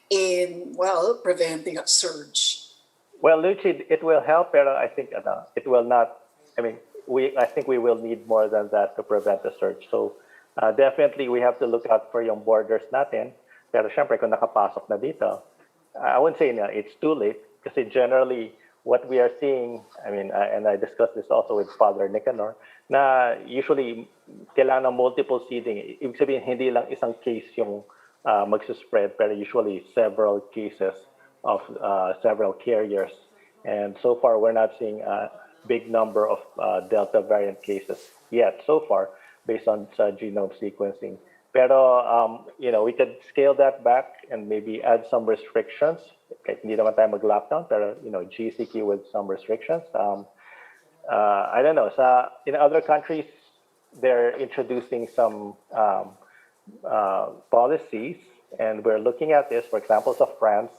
in, preventing a surge? Well, Lucy, it will help, pero I think it will not. I think we will need more than that to prevent the surge. So definitely we have to look out for yung borders natin. Pero syempre kung nakapasok na dito, I wouldn't say na it's too late kasi generally what we are seeing, and I discussed this also with Father Nicanor, na usually kailangan ng multiple seeding. Ibig sabihin, hindi lang isang case yung magsuspread, pero usually several cases of several carriers. And so far, we're not seeing a big number of Delta variant cases yet, so far, based on genome sequencing. Pero, we could scale that back and maybe add some restrictions. Kahit hindi naman tayo mag-lockdown, pero, GCQ with some restrictions. I don't know. In other countries, they're introducing some policies, and we're looking at this. For example, so France,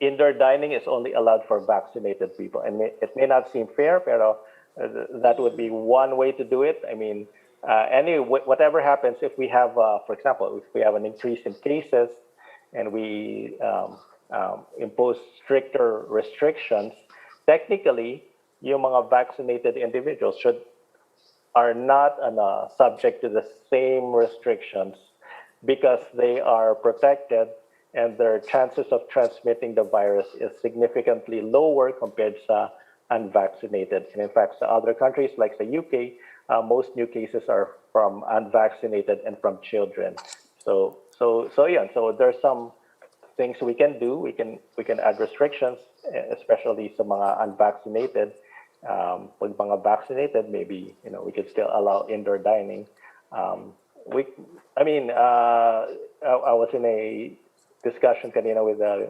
indoor dining is only allowed for vaccinated people. And it may not seem fair, pero that would be one way to do it. Whatever happens, if we have, for example, if we have an increase in cases and we impose stricter restrictions, technically, yung mga vaccinated individuals are not subject to the same restrictions because they are protected and their chances of transmitting the virus is significantly lower compared to unvaccinated. And in fact, the other countries like the UK, most new cases are from unvaccinated and from children. So there's some things we can do. We can add restrictions, especially sa mga unvaccinated. Pag mga vaccinated, maybe we could still allow indoor dining. I was in a discussion kanina with a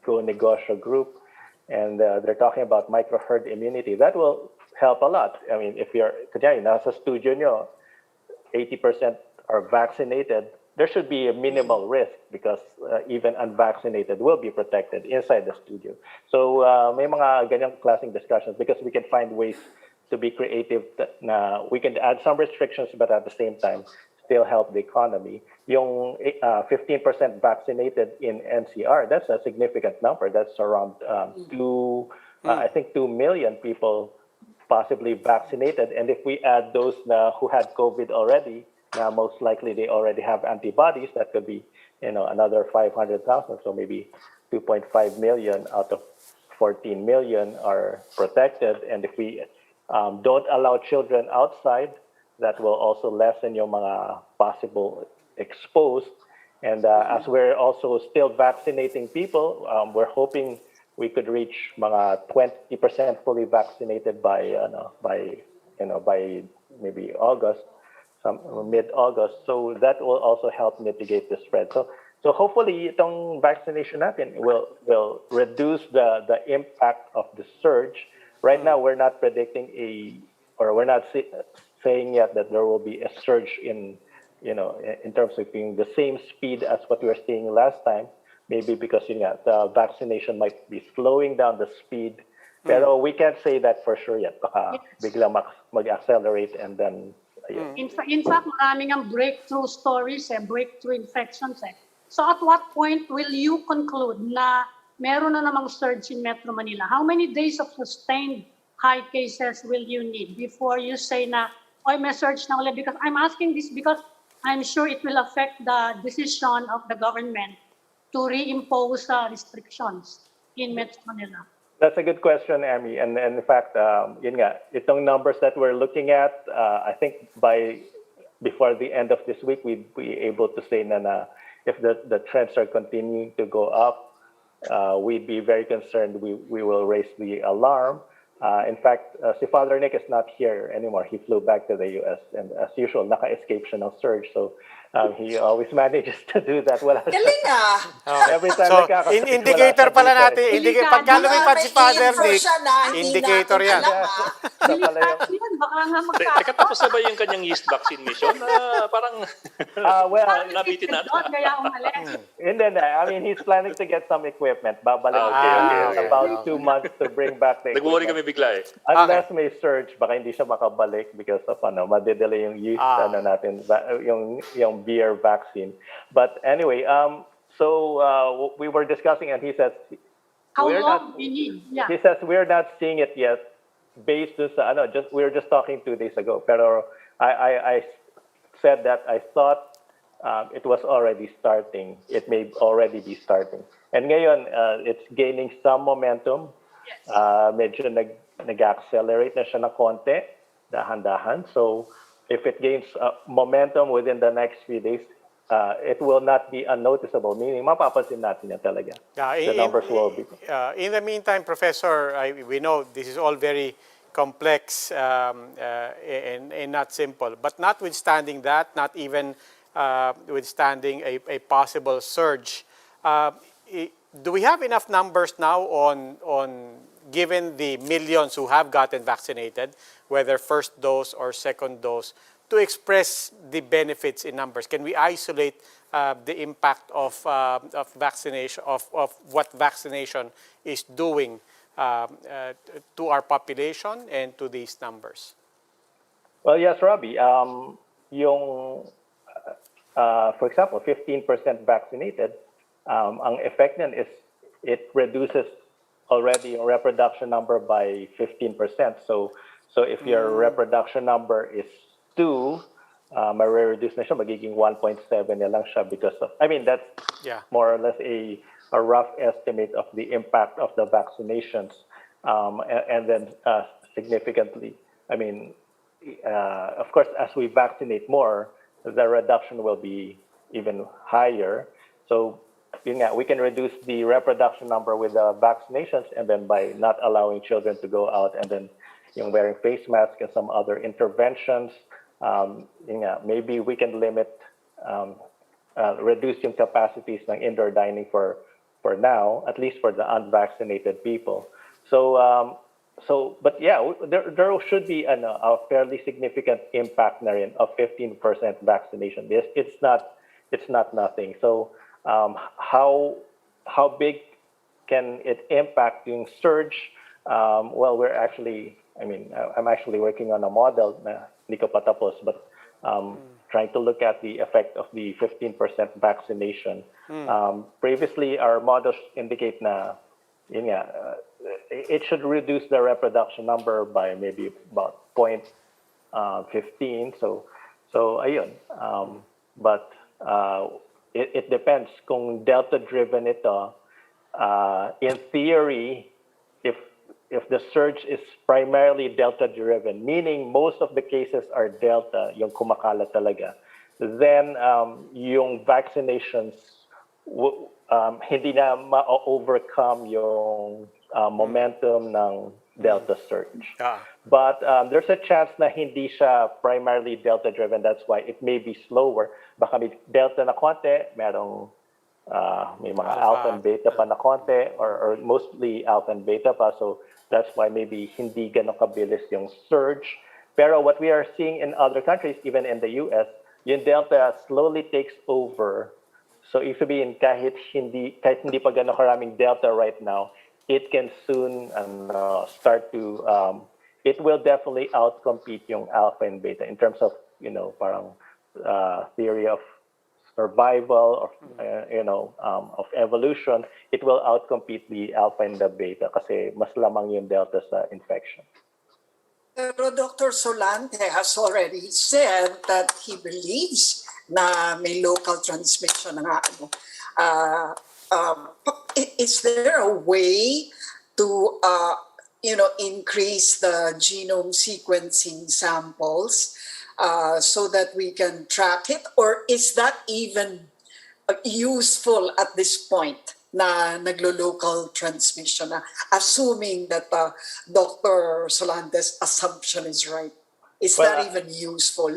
go-negosyo group, and they're talking about micro-herd immunity. That will help a lot. If you're nasa studio nyo, 80% are vaccinated, there should be a minimal risk because even unvaccinated will be protected inside the studio. So may mga ganyang klaseng discussions because we can find ways to be creative na we can add some restrictions but at the same time still help the economy. Yung 15% vaccinated in NCR, that's a significant number. That's around 2 million people possibly vaccinated. And if we add those who had COVID already, most likely they already have antibodies, that could be another 500,000. So maybe 2.5 million out of 14 million are protected. And if we don't allow children outside, that will also lessen yung mga possible exposed. And as we're also still vaccinating people, we're hoping we could reach mga 20% fully vaccinated by maybe August, mid-August. So that will also help mitigate the spread. So So hopefully itong vaccination natin will reduce the impact of the surge. Right now we're not predicting we're not saying yet that there will be a surge in in terms of being the same speed as what we were seeing last time. Maybe because the vaccination might be slowing down the speed. Pero we can't say that for sure yet. Baka bigla mag-accelerate and then ayun. In fact, maraming ang breakthrough stories, breakthrough infections. So at what point will you conclude na meron na namang surge in Metro Manila? How many days of sustained high cases will you need before you say na, oy, may surge na ulit? Because I'm asking this because I'm sure it will affect the decision of the government to reimpose restrictions in Metro Manila. That's a good question, Amy. And in fact, yun nga, itong numbers that we're looking at, I think before the end of this week, we'd be able to say na if the trends are continuing to go up, we'd be very concerned. We will raise the alarm. In fact, si Father Nick is not here anymore. He flew back to the U.S. and as usual, naka-escape siya ng surge. So he always manages to do that. Galing Every time So, nagkakasakit, indicator wala pala siya natin. dito. Pagka lumipad si Father Nick, indicator yan. Siya pala yung... Baka nga Teka, tapos na ba yung kanyang yeast vaccination? Parang well, nabitin natin. Kaya umalis. Hindi. I mean, he's planning to get some equipment. Babalik Okay. about 2 months to bring back the Nag-worry kami equipment. bigla Unless may surge, baka hindi siya makabalik because of madedelay yung use natin, yung beer vaccine. But anyway, so we were discussing and he says, How long do you need? Yeah. he says we're not seeing it yet based on we were just talking 2 days ago. Pero I said that I thought it was already starting. It may already be starting. And ngayon, it's gaining some momentum. Yes. Medyo nag-accelerate na siya na konti, dahan-dahan. So if it gains momentum within the next few days, it will not be unnoticeable, meaning mapapansin natin yan talaga. The numbers will be. In the meantime, Professor, we know this is all very complex and not simple. But notwithstanding that, not even withstanding a possible surge, do we have enough numbers now on given the millions who have gotten vaccinated, whether first dose or second dose, to express the benefits in numbers? Can we isolate the impact of vaccination, of what vaccination is doing to our population and to these numbers? Well, yes, Robbie. For example, 15% vaccinated, ang effect niyan is it reduces already your reproduction number by 15%. So if your reproduction number is 2, ma-reduce na siya, magiging 1.7 na lang siya because of, I mean, that's more or less a rough estimate of the impact of the vaccinations. And then significantly, I mean, of course, as we vaccinate more, the reduction will be even higher. So we can reduce the reproduction number with the vaccinations and then by not allowing children to go out and then wearing face masks and some other interventions, maybe we can limit, reduce yung capacities ng indoor dining for now, at least for the unvaccinated people. But yeah, there should be a fairly significant impact na rin of 15% vaccination. It's not nothing. So how big can it impact yung surge? Well, I'm actually working on a model na hindi ko pa tapos, but trying to look at the effect of the 15% vaccination. Previously, our models indicate na it should reduce the reproduction number by maybe about 0.15. So ayun. But it depends kung Delta-driven ito. In theory, if the surge is primarily Delta-driven, meaning most of the cases are Delta, yung kumakalat talaga, then yung vaccinations hindi na ma-overcome yung momentum ng Delta surge. But there's a chance na hindi siya primarily Delta-driven. That's why it may be slower. Baka may Delta na konti, merong may mga Alpha. alpha and beta pa na konti or mostly alpha and beta pa. So that's why maybe hindi ganun kabilis yung surge. Pero what we are seeing in other countries, even in the US, yung delta slowly takes over. So if sabihin kahit hindi pa ganun karaming delta right now, it can soon start to it will definitely outcompete yung alpha and beta in terms of parang theory of survival of of evolution. It will outcompete the alpha and the beta kasi mas lamang yung delta sa infection. Pero Dr. Solante has already said that he believes na may local transmission na nga. Is there a way to increase the genome sequencing samples so that we can track it? Or is that even useful at this point na naglo-local transmission na, assuming that Dr. Solante's assumption is right? Is that even useful?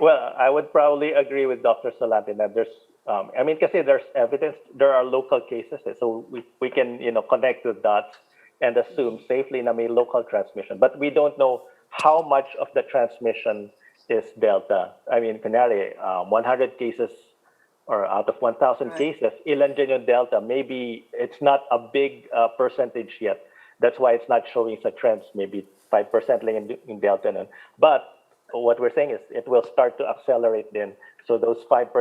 Well, I would probably agree with Dr. Solante that there's kasi there's evidence, there are local cases, so we can connect the dots and assume safely na may local transmission. But we don't know how much of the transmission is delta. I mean, kunyari, 100 cases or out of 1,000 cases, ilan dyan yung delta? Maybe it's not a big percentage yet. That's why it's not showing sa trends. Maybe 5% lang yung delta nun. But what we're saying is it will start to accelerate then. So those 5%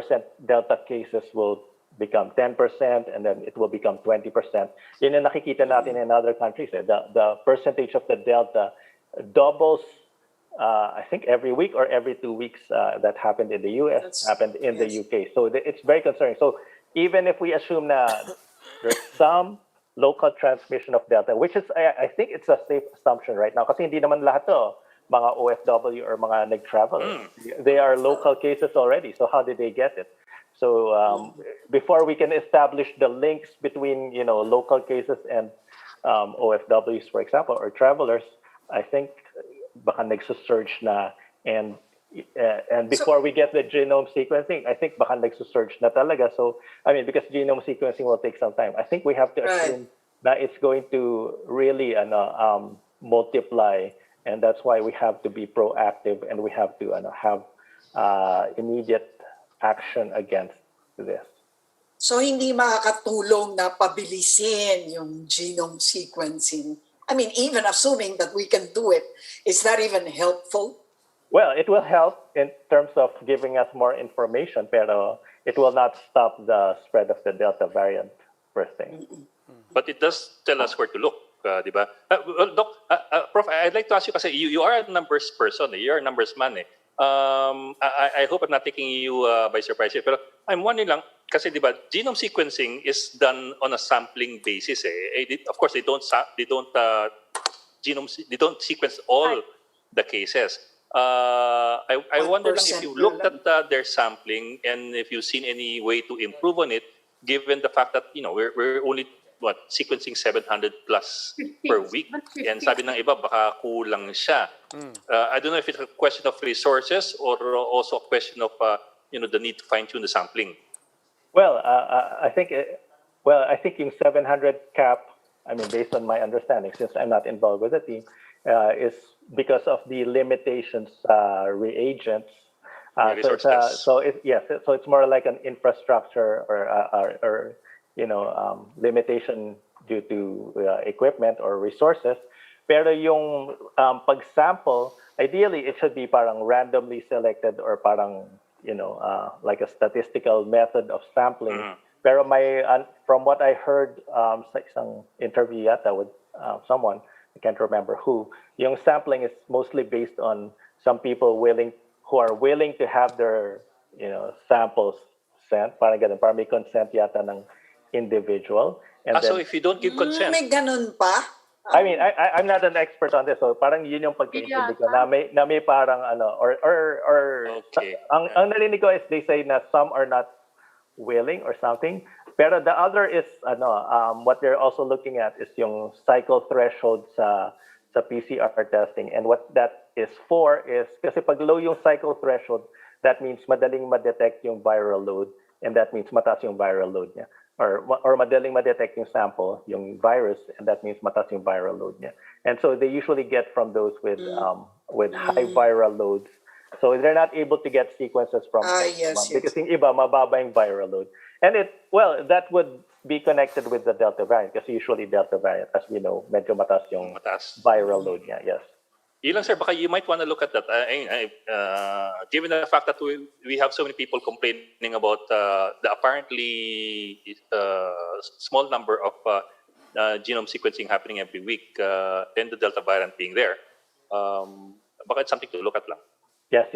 delta cases will become 10%, and then it will become 20%. Yun yung nakikita natin in other countries. The percentage of the delta doubles, I think every week or every 2 weeks. That happened in the US, happened in the UK. So it's very concerning. So even if we assume na there's some local transmission of delta, which is, I think it's a safe assumption right now, kasi hindi naman lahat to mga OFW or mga nag-travel. They are local cases already. So how did they get it? So before we can establish the links between local cases and OFWs, for example, or travelers, I think baka nagsusurge na, and before we get the genome sequencing, I think baka nagsusurge na talaga. So I mean, because genome sequencing will take some time, I think we have to assume that it's going to really multiply, and that's why we have to be proactive and we have to have immediate action against this. So hindi makakatulong na pabilisin yung genome sequencing. I mean, even assuming that we can do it, is that even helpful? Well, it will help in terms of giving us more information, pero it will not stop the spread of the Delta variant, per se. But it does tell us where to look, di ba? Well, Doc, Prof, I'd like to ask you kasi you are a numbers person, you're a numbers man. I hope I'm not taking you by surprise here, pero I'm wondering lang, kasi di ba, genome sequencing is done on a sampling basis. Of course, they don't sequence all the cases. I wonder lang if you looked at their sampling and if you've seen any way to improve on it, given the fact that we're only sequencing 700 plus 50, per week, and sabi ng iba baka kulang siya. I don't know if it's a question of resources or also a question of the need to fine tune the sampling. Well, I think yung 700 cap, I mean, based on my understanding, since I'm not involved with the team, is because of the limitations reagents. So it's more like an infrastructure or limitation due to equipment or resources. Pero yung pag-sample, ideally it should be parang randomly selected or parang like a statistical method of sampling. Pero from what I heard sa isang interview yata with someone, I can't remember who, yung sampling is mostly based on some people who are willing to have their samples sent, parang ganun, parang may consent yata ng individual. And then, so if you don't give consent, may ganun pa? I mean, I'm not an expert on this, so parang yun yung pagkaintindi ko na may parang okay. Ang narinig ko is they say na some are not willing or something. Pero the other is what they're also looking at is yung cycle threshold sa PCR testing, and what that is for is kasi pag low yung cycle threshold, that means madaling ma-detect yung viral load, and that means mataas yung viral load niya. Or madaling ma-detect yung sample, yung virus, and that means mataas yung viral load niya. And so they usually get from those with high viral loads. So they're not able to get sequences from yes, because yung iba mababa yung viral load. And that would be connected with the Delta variant because usually Delta variant, as we know, medyo mataas yung viral load niya. Yes. Yun lang, sir, baka you might want to look at that. Given the fact that we have so many people complaining about the apparently small number of genome sequencing happening every week and the Delta variant being there, baka it's something to look at lang. Yes,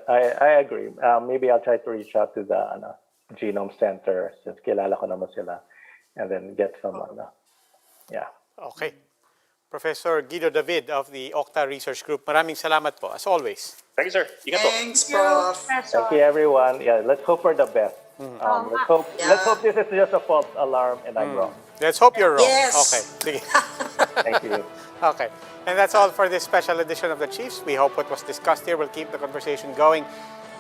I agree. Maybe I'll try to reach out to the Genome Center since kilala ko naman sila, and then get some. Yeah. Okay. Professor Guido David of the Octa Research Group, maraming salamat po, as always. Thank you, sir. Ingat po. Thanks, Prof. Thank you, everyone. Yeah, let's hope for the best. Let's hope this is just a false alarm and I'm wrong. Let's hope you're wrong. Yes. Okay. Sige. Thank you. Okay. And that's all for this special edition of The Chiefs. We hope what was discussed here will keep the conversation going.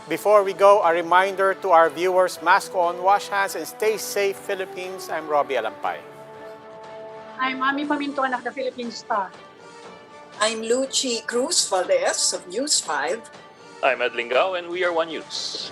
Before we go, a reminder to our viewers, mask on, wash hands, and stay safe, Philippines. I'm Robbie Alampay. I'm Ami Pamintuan of the Philippine Star. I'm Lucy Cruz Valdez of News 5. I'm Ed Lingao, and we are One News.